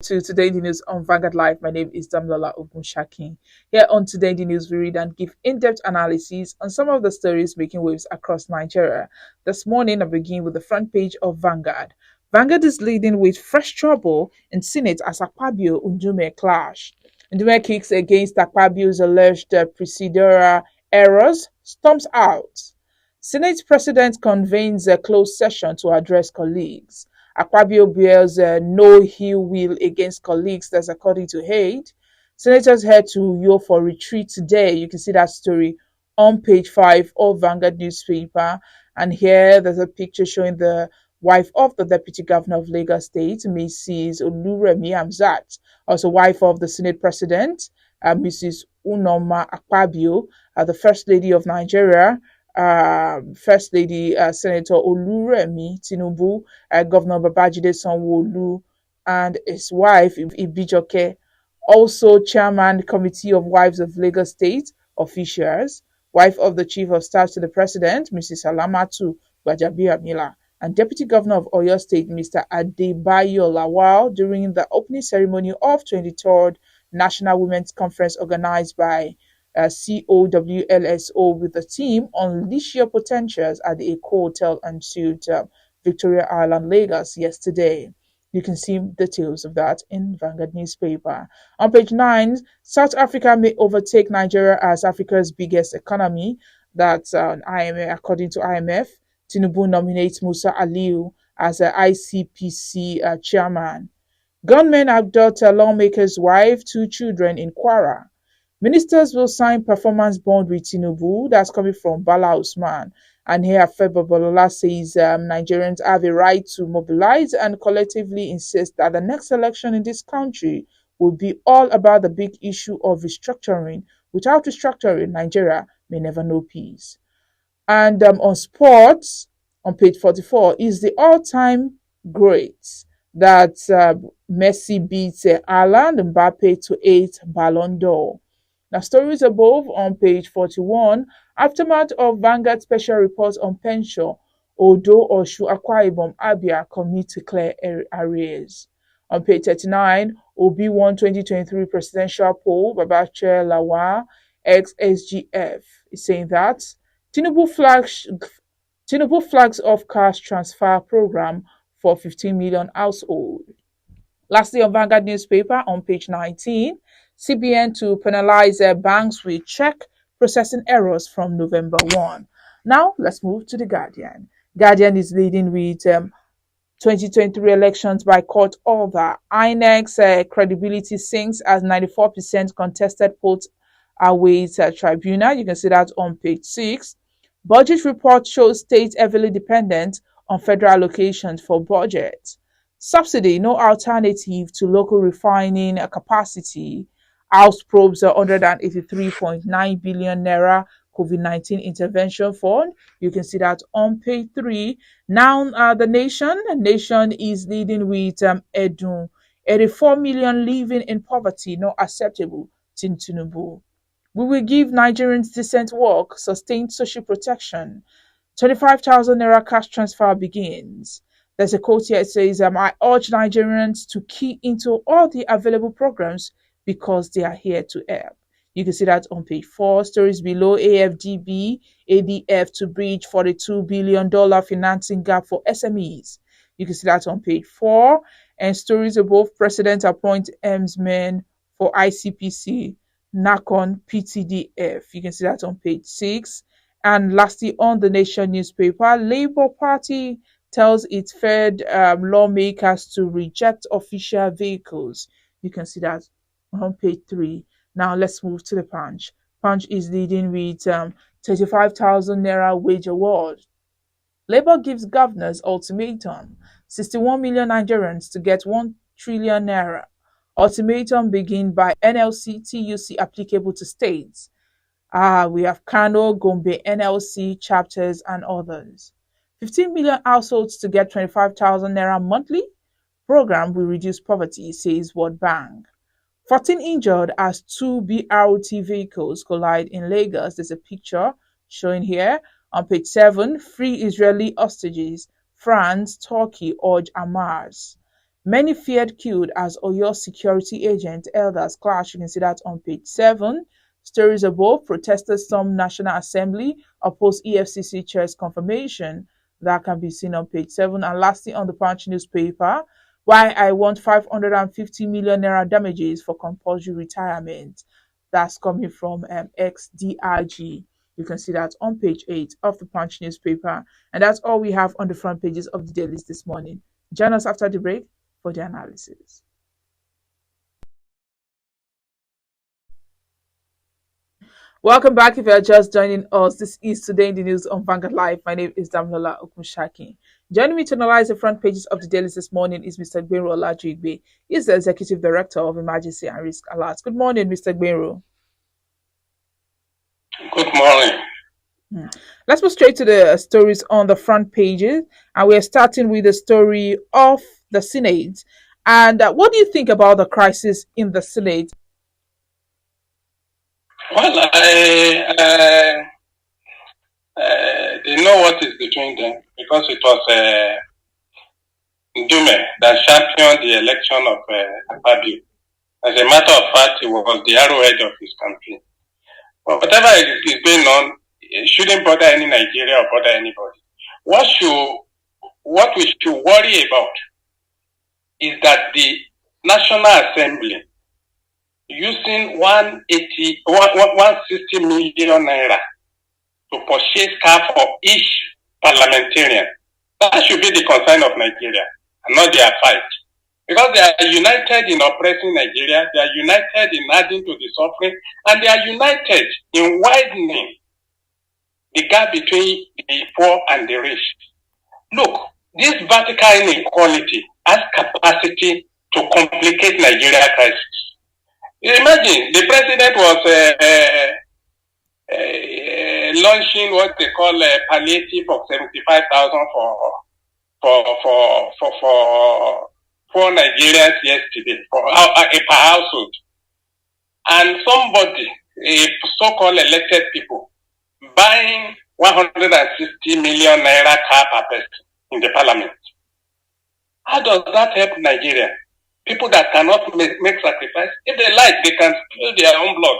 To Today in the News on Vanguard Live. My name is Damlola Ogunshaki. Here on Today in the News, we read and give in-depth analysis on some of the stories making waves across Nigeria. This morning, I begin with the front page of Vanguard. Vanguard is leading with fresh trouble in Senate as Akpabio Ndume clash. Ndume kicks against Akpabio's alleged procedural errors, storms out. Senate President convenes a closed session to address colleagues. Akpabio bears no ill will against colleagues, that's according to Haid. Senators head to Yo for retreat today. You can see that story on page 5 of Vanguard newspaper. And here there's a picture showing the wife of the Deputy Governor of Lagos State, Mrs. Oluremi Hamzat, also wife of the Senate President, Mrs. Unoma Akpabio, the First Lady of Nigeria, First Lady Senator Oluremi Tinubu, Governor Babajide Sanwo-Olu, and his wife Ibijoke, also Chairman Committee of Wives of Lagos State officials, wife of the Chief of Staff to the President, Mrs. Alamatu Gbajabiamila, and Deputy Governor of Oyo State, Mr. Adebayo Lawal, during the opening ceremony of 23rd National Women's Conference organized by COWLSO with the team Unleash Your Potentials at the Eco Hotel and Suite, Victoria Island, Lagos, yesterday. You can see details of that in Vanguard newspaper. On page 9, South Africa may overtake Nigeria as Africa's biggest economy. That's IMF, according to IMF. Tinubu nominates Musa Aliu as a ICPC chairman. Gunmen abduct a lawmaker's wife, 2 children in Kwara. Ministers will sign performance bond with Tinubu. That's coming from Bala Usman. And here, Febo Bolola says Nigerians have a right to mobilize and collectively insist that the next election in this country will be all about the big issue of restructuring. Without restructuring, Nigeria may never know peace. And on sports, on page 44, is the all-time great that Messi beats Haaland Mbappe to 8 Ballon d'Or. Now, stories above on page 41, aftermath of Vanguard special reports on pension, Odo Oshu Akwa Ibom Abia commit to clear arrears. On page 39, Obi won 2023 presidential poll, Babache Lawa, ex-SGF, is saying that Tinubu flags off cash transfer program for 15 million household. Lastly, on Vanguard newspaper on page 19, CBN to penalize banks with check processing errors from November 1. Now, let's move to The Guardian. Guardian is leading with 2023 elections by court order. INEC's credibility sinks as 94% contested votes awaits tribunal. You can see that on page 6. Budget report shows states heavily dependent on federal allocations for budget. Subsidy, no alternative to local refining capacity. House probes 183.9 billion naira COVID-19 intervention fund. You can see that on page 3. Now, the nation is leading with Edu. 84 million living in poverty, not acceptable, Tinubu. We will give Nigerians decent work, sustained social protection. 25,000 naira cash transfer begins. There's a quote here. It says, I urge Nigerians to key into all the available programs because they are here to help. You can see that on page 4. Stories below, AFDB, ADF to bridge $42 billion financing gap for SMEs. You can see that on page 4. And stories above, President appoint men for ICPC, NACON, PTDF. You can see that on page 6. And lastly, on the Nation newspaper, Labour Party tells its Fed lawmakers to reject official vehicles. You can see that on page 3. Now let's move to the Punch. Punch is leading with 35,000 naira wage award. Labour gives governors ultimatum. 61 million Nigerians to get 1 trillion naira. Ultimatum begin by NLC TUC applicable to states. We have Kano, Gombe, NLC chapters and others. 15 million households to get 25,000 naira monthly. Program will reduce poverty, says World Bank. 14 injured as 2 BRT vehicles collide in Lagos. There's a picture showing here. On page 7, free Israeli hostages. France, Turkey urge Hamas. Many feared killed as Oyo security agent elders clash. You can see that on page 7. Stories above, protesters storm National Assembly, oppose EFCC chair's confirmation. That can be seen on page 7. And lastly, on the Punch newspaper, why I want 550 million naira damages for compulsory retirement. That's coming from XDRG. You can see that on page 8 of the Punch newspaper. And that's all we have on the front pages of the dailies this morning. Join us after the break for the analysis. Welcome back. If you are just joining us, this is Today in the News on Vanguard Live. My name is Damlola Okunshaki. Joining me to analyze the front pages of the dailies this morning is Mr. Gbenro Olajigbe. He's the Executive Director of Emergency and Risk Alerts. Good morning, Mr. Gbenro. Good morning. Let's go straight to the stories on the front pages. And we're starting with the story of the Senate. And what do you think about the crisis in the Senate? Well, I they know what is between them because it was Ndume that championed the election of Akpabio. As a matter of fact, he was the arrowhead of his country. But whatever is going on, it shouldn't bother any Nigeria or bother anybody. What we should worry about is that the National Assembly using 160 million naira to purchase car for each parliamentarian. That should be the concern of Nigeria and not their fight. Because they are united in oppressing Nigeria, they are united in adding to the suffering, and they are united in widening the gap between the poor and the rich. Look, this vertical inequality has capacity to complicate Nigeria crisis. Imagine the president was launching what they call a palliative of 75,000 for Nigerians yesterday per household, and somebody, a so-called elected people, buying 160 million naira car per person in the parliament. How does that help Nigeria? People that cannot make sacrifice, if they like, they can spill their own blood.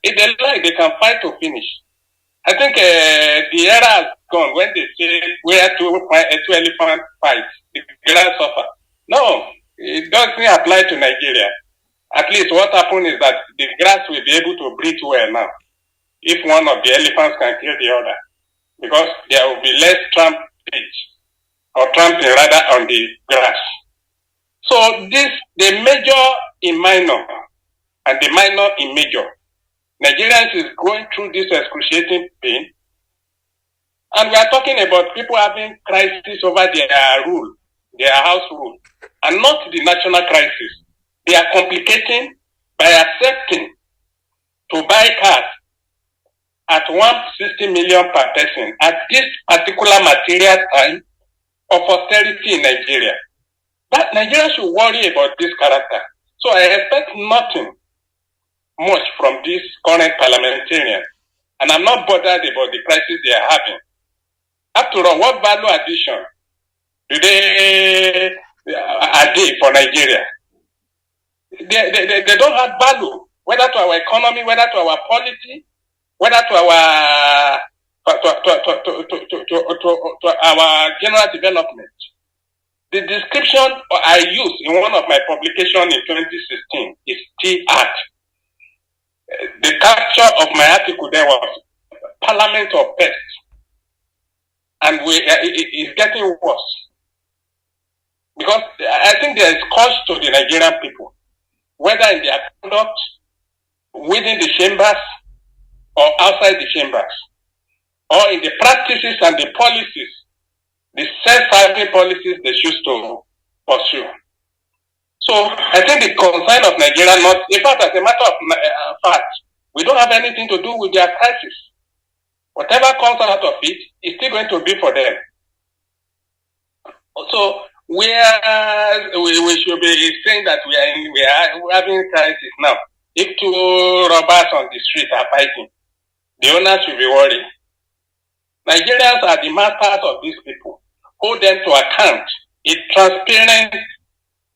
If they like, they can fight to finish. I think the era has gone when they say where two elephants fight, the grass suffer. No, it doesn't apply to Nigeria. At least what happened is that the grass will be able to breathe well now if one of the elephants can kill the other, because there will be less trampage or tramping rather on the grass. So the major in minor and the minor in major. Nigerians is going through this excruciating pain, and we are talking about people having crisis over their rule, their house rule, and not the national crisis. They are complicating by accepting to buy cars at 160 million per person at this particular material time of austerity in Nigeria. But Nigeria should worry about this character. So I expect nothing much from this current parliamentarian. And I'm not bothered about the crisis they are having. After all, what value addition are they for Nigeria? They don't have value, whether to our economy, whether to our polity, whether to our general development. The description I used in one of my publications in 2016 is still art. The capture of my article there was Parliament of Pests. And it's getting worse. Because I think there is cost to the Nigerian people, whether in their conduct, within the chambers, or outside the chambers, or in the practices and the policies, the self-serving policies they choose to pursue. So I think the concern of Nigeria, in fact, as a matter of fact, we don't have anything to do with their crisis. Whatever comes out of it is still going to be for them. So we should be saying that we are having crisis now. If two robbers on the street are fighting, the owners should be worried. Nigerians are the masters of these people. Hold them to account. A transparent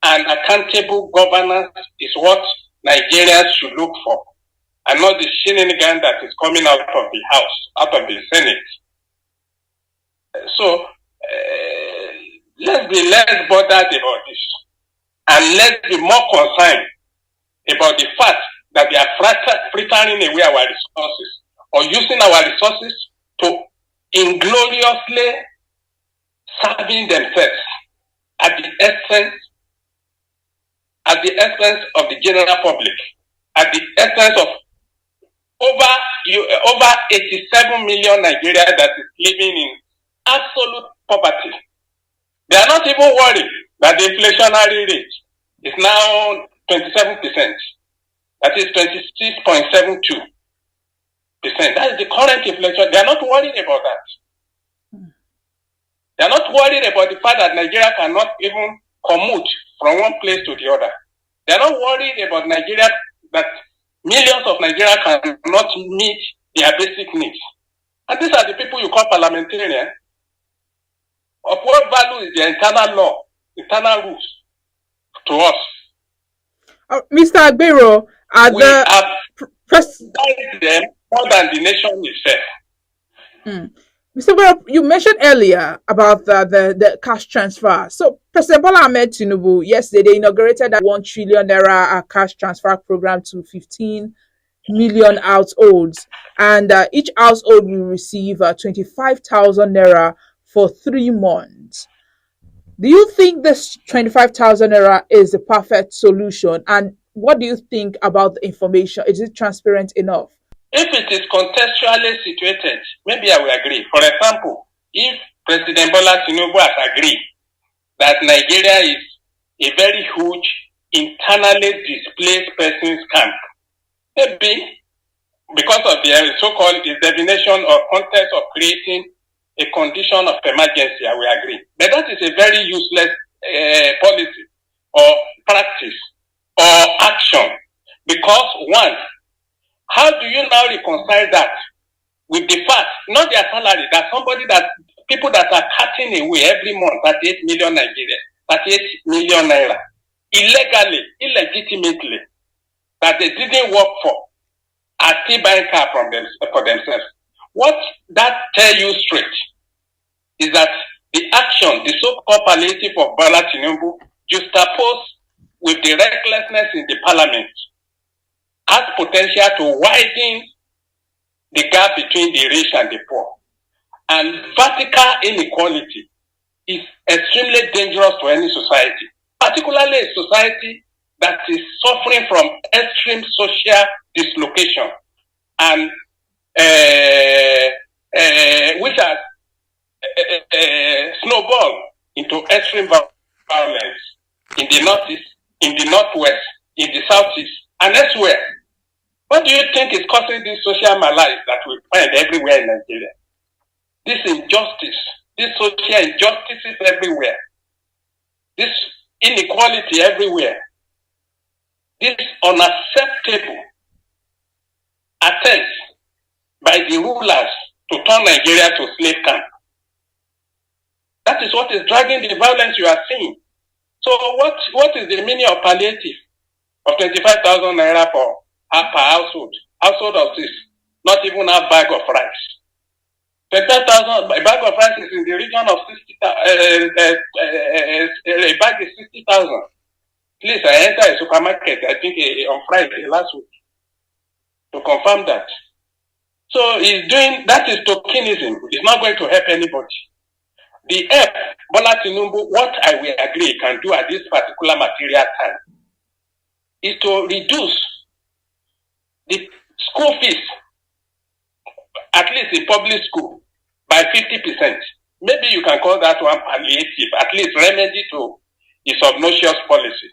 and accountable governance is what Nigerians should look for, and not the shenanigan that is coming out of the House, out of the Senate. So let's be less bothered about this, and let's be more concerned about the fact that they are frittering away our resources, or using our resources to ingloriously serving themselves at the expense of the general public, at the expense of over 87 million Nigerians that is living in absolute poverty. They are not even worried that the inflationary rate is now 27%. That is 26.72%. That is the current inflation. They are not worried about that. They are not worried about the fact that Nigeria cannot even commute from one place to the other. They are not worried about Nigeria, that millions of Nigerians cannot meet their basic needs. And these are the people you call parliamentarians. Of what value is their internal law, internal rules to us? Mr. Agbero, we have them more than the nation itself. Mr. Agbero, you mentioned earlier about the cash transfer. So President Bola Tinubu yesterday inaugurated a 1 trillion naira cash transfer program to 15 million households, and each household will receive 25,000 naira for 3 months. Do you think this 25,000 naira is the perfect solution? And what do you think about the information? Is it transparent enough? If it is contextually situated, maybe I will agree. For example, if President Bola Tinubu has agreed that Nigeria is a very huge internally displaced persons camp, maybe because of the so-called definition or context of creating a condition of emergency, I will agree. But that is a very useless policy or practice or action. Because one, how do you now reconcile that with the fact, not their salary, that people that are cutting away every month 38 million Nigerians, 38 million naira, illegitimately, that they didn't work for, are still buying car for themselves. What that tell you straight is that the action, the so-called palliative of Bola Tinubu, juxtaposed with the recklessness in the parliament, has potential to widen the gap between the rich and the poor. And vertical inequality is extremely dangerous to any society, particularly a society that is suffering from extreme social dislocation and which has snowballed into extreme violence in the northeast, in the northwest, in the southeast, and elsewhere. What do you think is causing this social malaise that we find everywhere in Nigeria? This injustice, this social injustices everywhere, this inequality everywhere, this unacceptable attempt by the rulers to turn Nigeria to slave camp. That is what is dragging the violence you are seeing. So what is the meaning of palliative of 25,000 naira per household? Household of this, not even a bag of rice. 25,000, a bag of rice is in the region of 60,000. A bag is 60,000. Please, I enter a supermarket, I think on Friday last week, to confirm that. So he's doing, that is tokenism. It's not going to help anybody. The help Bola Tinubu, what I will agree can do at this particular material time, is to reduce the school fees, at least in public school, by 50%. Maybe you can call that one palliative, at least remedy to his obnoxious policy.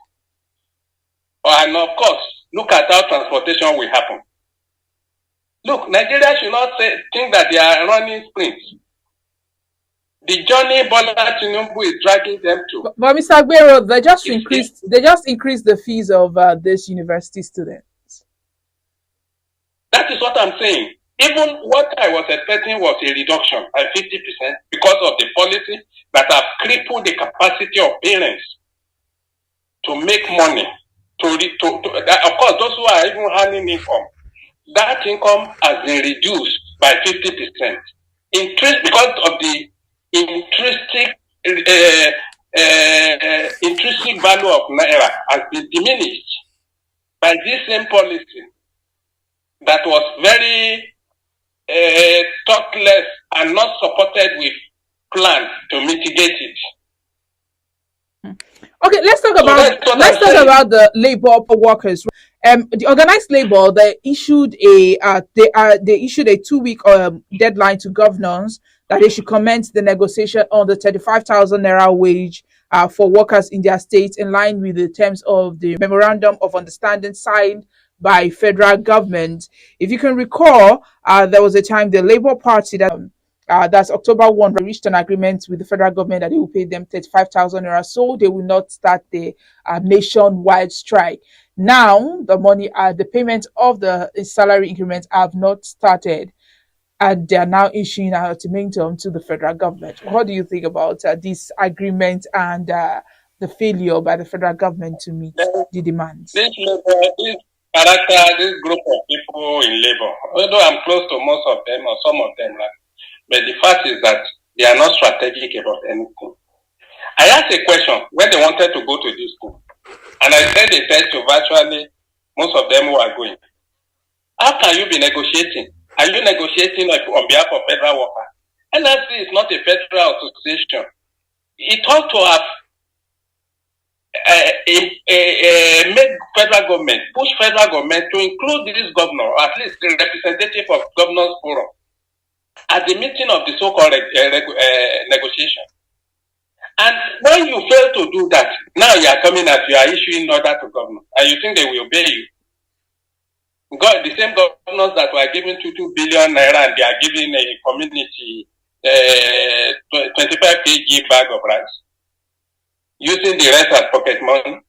And of course, look at how transportation will happen. Look, Nigeria should not think that they are running sprints. The journey Bola Tinubu is dragging them to. But Mr. Agbero, they just increased the fees of this university students. That is what I'm saying. Even what I was expecting was a reduction by 50% because of the policy that have crippled the capacity of parents to make money, of course, those who are even earning income, that income has been reduced by 50%. Because of the intrinsic value of naira has been diminished by this same policy that was very thoughtless and not supported with plans to mitigate it. Okay, let's talk about the labor workers. The organized labor, they issued a 2-week deadline to governors that they should commence the negotiation on the 35,000 naira wage for workers in their states, in line with the terms of the memorandum of understanding signed by federal government. If you can recall, there was a time the Labour Party that's October 1, reached an agreement with the federal government that they will pay them 35,000 naira, so they will not start the nationwide strike. Now, the payment of the salary increments have not started, and they are now issuing an ultimatum to the federal government. What do you think about this agreement and the failure by the federal government to meet the demands? This group of people in labor, although I'm close to most of them or some of them, but the fact is that they are not strategic about anything. I asked a question when they wanted to go to this school, and I said they said to virtually most of them who are going, how can you be negotiating? Are you negotiating on behalf of federal workers? NLC is not a federal association. It ought to have made federal government, push federal government to include this governor, or at least the representative of governors forum, at the meeting of the so-called negotiation. And when you fail to do that, now you are coming as you are issuing order to governor, and you think they will obey you. The same governors that were giving 2 billion naira, and they are giving a community 25 kg bag of rice, using the rest as pocket money.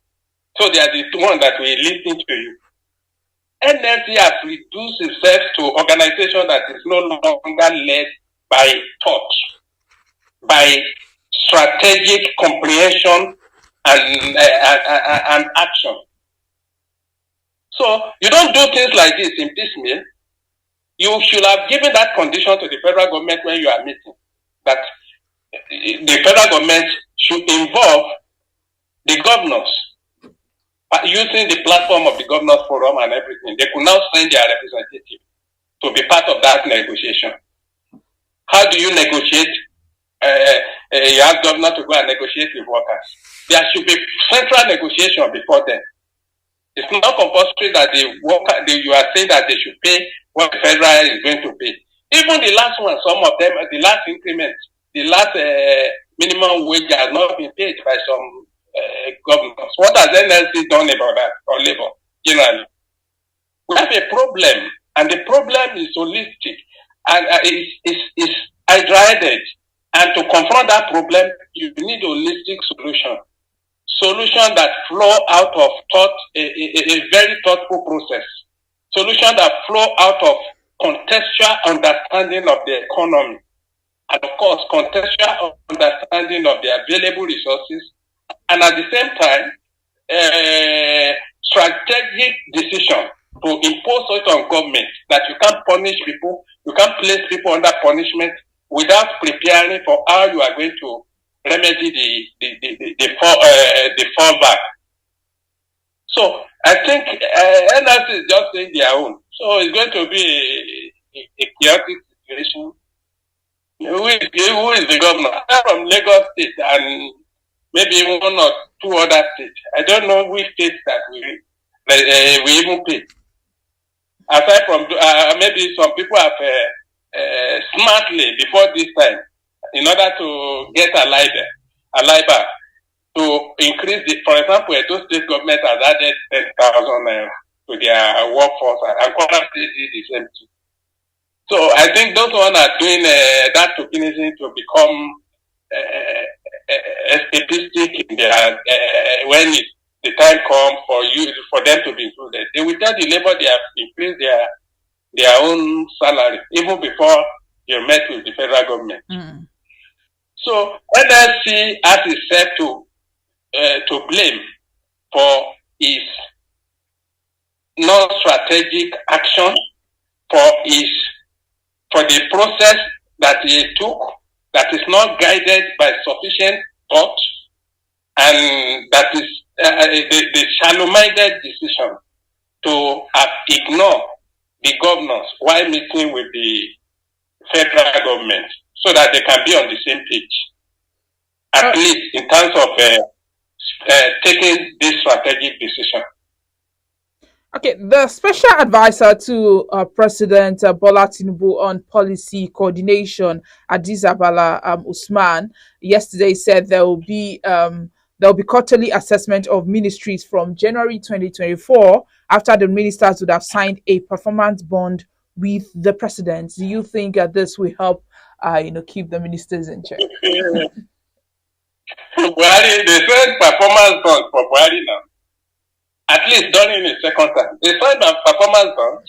So they are the one that will listen to you. NLC has reduced itself to organization that is no longer led by thought, by strategic comprehension and action. So you don't do things like this in piecemeal. You should have given that condition to the federal government when you are meeting, that the federal government should involve the governors using the platform of the governors forum and everything. They could now send their representative to be part of that negotiation. How do you negotiate? You ask governor to go and negotiate with workers. There should be central negotiation before then. It's not compulsory that you are saying that they should pay what the federal is going to pay. Even the last one, some of them, the last increment, the last minimum wage has not been paid by some governors. What has NLC done about that, or labor generally? We have a problem, and the problem is holistic and is hydra-headed. And to confront that problem, you need a holistic solution that flow out of thought, a very thoughtful process. Solution that flow out of contextual understanding of the economy. And of course, contextual understanding of the available resources. And at the same time, strategic decision to impose it on government that you can't punish people, you can't place people under punishment without preparing for how you are going to remedy the fallback. So I think NLC is just saying their own. So it's going to be a chaotic situation. Who is the governor? I'm from Lagos State and maybe one or two other states. I don't know which states that we even pay. Aside from maybe some people have smartly before this time, in order to get a LIBA, to increase for example, Edo state government has added 10,000 naira to their workforce, and Kwara State did the same too. So I think those one are doing that tokenism to become escapistic in their when the time comes for them to be included. They will tell the labor they have increased their own salary even before you met with the federal government. Mm. So NLC has itself to blame for his non-strategic action, for the process that he took that is not guided by sufficient thought, and that is the shallow-minded decision to ignore the governors while meeting with the federal government so that they can be on the same page, at least in terms of taking this strategic decision. Okay, the special advisor to President Bola Tinubu on policy coordination, Bala Usman, yesterday said there will be quarterly assessment of ministries from January 2024 after the ministers would have signed a performance bond with the president. Do you think this will help, keep the ministers in check? Buhari, they said performance bond for Buhari now. At least during his second time, they signed a performance bond.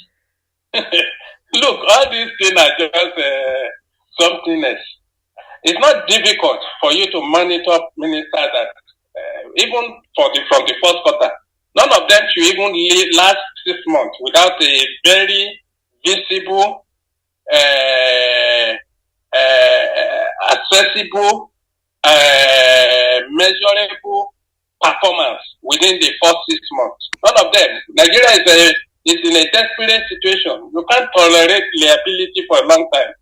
Look, all these things are just something else. It's not difficult for you to monitor ministers that even from the first quarter, none of them should even last 6 months without a very visible, accessible, measurable performance within the first 6 months. None of them. Nigeria is in a desperate situation. You can't tolerate liability for a long time.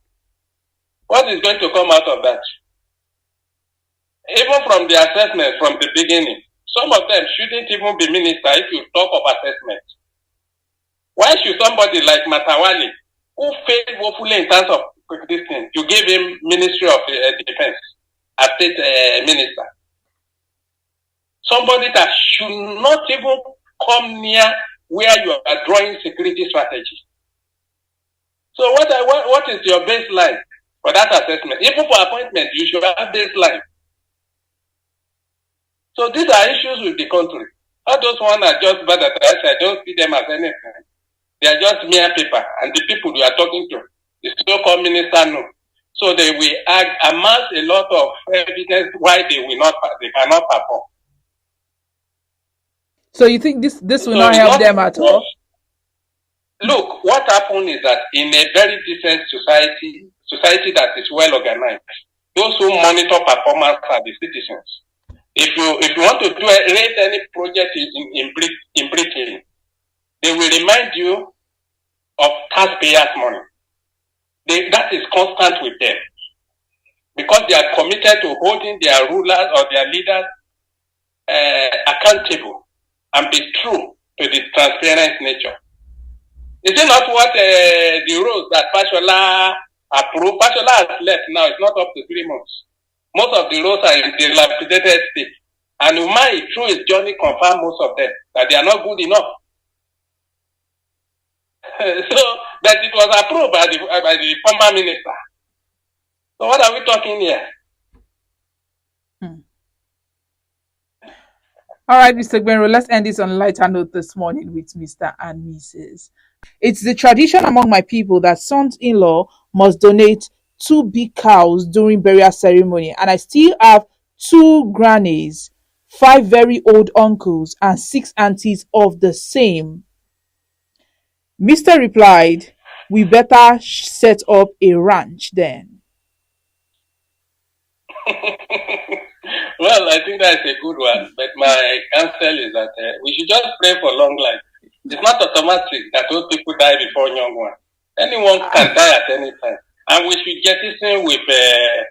What is going to come out of that? Even from the assessment from the beginning, some of them shouldn't even be minister if you talk of assessment. Why should somebody like Matawali, who failed woefully in terms of this thing, you give him Ministry of Defense as state minister? Somebody that should not even come near where you are drawing security strategy. So what is your baseline for that assessment? Even for appointment, you should have baseline. So these are issues with the country. All those ones are just bad at us. I don't see them as anything. They are just mere paper. And the people you are talking to, the so-called minister know. So they will amass a lot of evidence why they cannot perform. So you think this will not help them at all? Look, what happened is that in a very decent society that is well organized, those who monitor performance are the citizens. If you want to raise any project in Britain, they will remind you of taxpayers' money. That is constant with them because they are committed to holding their rulers or their leaders accountable and be true to the transparent nature. Is it not what the rules that Fashola approved? Fashola has left now. It's not up to 3 months. Most of the roads are in dilapidated state. And Umai, through his journey, confirmed most of them that they are not good enough. So, but it was approved by the former minister. So what are we talking here? All right, Mr. Gbenro, let's end this on a lighter note this morning with Mr. and Mrs. It's the tradition among my people that sons-in-law must donate 2 big cows during burial ceremony, and I still have 2 grannies, 5 very old uncles, and 6 aunties of the same. Mr. replied, we better set up a ranch then. Well, I think that's a good one, but my counsel is that we should just pray for long life. It's not automatic that those people die before young ones. Anyone can die at any time. And we should get this in with the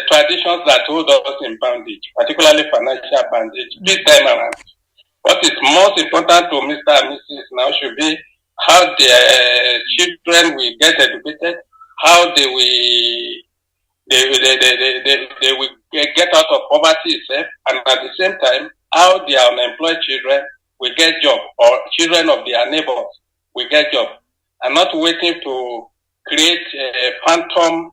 traditions that hold us in bondage, particularly financial bondage, this time around. What is most important to Mr. and Mrs. now should be how their children will get educated, how they will get out of poverty itself, and at the same time, how their unemployed children will get job, or children of their neighbors will get job, and not waiting to create a phantom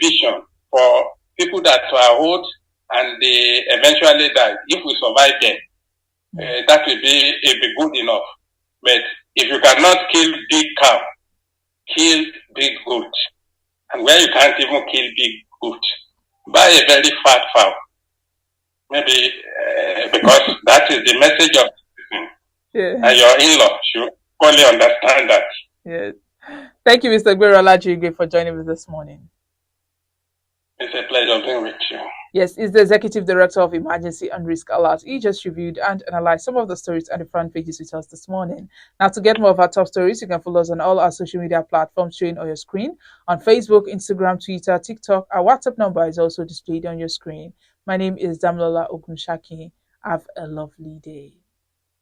vision for people that are old and they eventually die. If we survive them, that will be good enough. But if you cannot kill big cow, kill big goat. And where you can't even kill big goat, buy a very fat fowl. maybe because that is the message of and your in-law should fully understand that. Yes. Thank you, Mr. Gberola Jigwe, for joining us this morning. It's a pleasure being with you. Yes, he's the Executive Director of Emergency and Risk Alert. He just reviewed and analyzed some of the stories on the front pages with us this morning. Now, to get more of our top stories, you can follow us on all our social media platforms showing on your screen. On Facebook, Instagram, Twitter, TikTok. Our WhatsApp number is also displayed on your screen. My name is Damilola Ogunshaki. Have a lovely day.